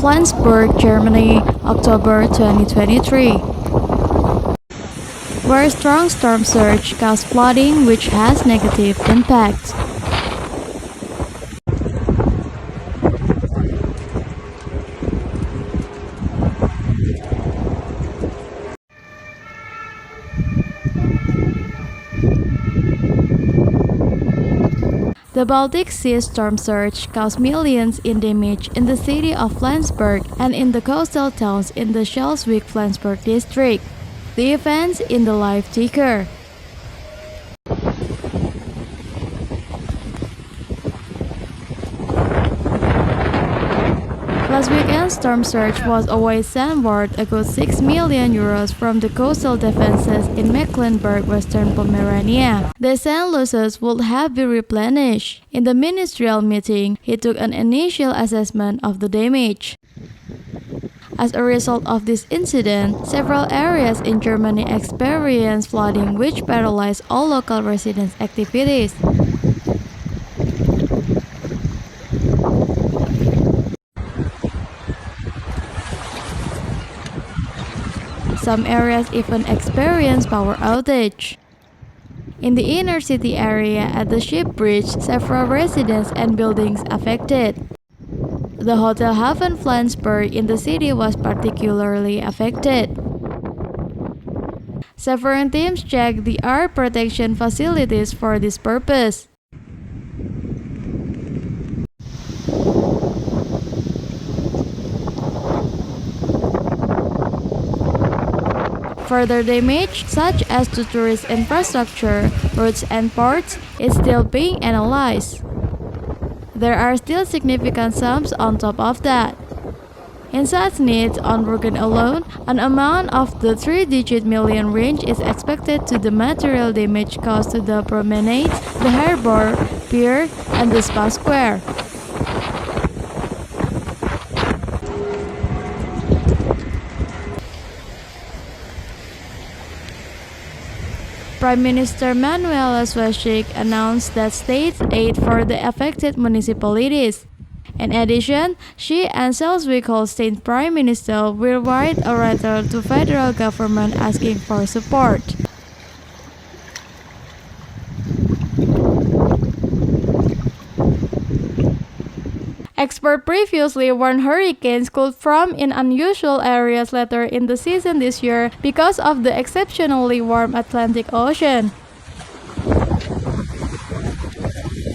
Schleswig-Flensburg, Germany, October 2023, where strong storm surge caused flooding which has negative impacts. The Baltic Sea storm surge caused millions in damage in the city of Flensburg and in the coastal towns in the Schleswig-Flensburg district. The events in the live ticker. Last weekend's storm surge was away sandward a good 6 million euros from the coastal defenses in Mecklenburg, Western Pomerania. The sand losses would have been replenished. In the ministerial meeting, he took an initial assessment of the damage. As a result of this incident, several areas in Germany experienced flooding which paralyzed all local residents' activities. Some areas even experienced power outage. In the inner city area at the ship bridge, several residents and buildings affected. The Hotel Hafen Flensburg in the city was particularly affected. Several teams checked the air protection facilities for this purpose. Further damage, such as to tourist infrastructure, roads and ports, is still being analyzed. There are still significant sums on top of that. In such needs, on Rügen alone, an amount of the 3-digit million range is expected to the material damage caused to the promenade, the harbor, pier, and the spa square. Prime Minister Manuela Schwesig announced that state aid for the affected municipalities. In addition, she and Schleswig-Holstein Prime Minister will write a letter to federal government asking for support. Experts previously warned hurricanes could form in unusual areas later in the season this year because of the exceptionally warm Atlantic Ocean.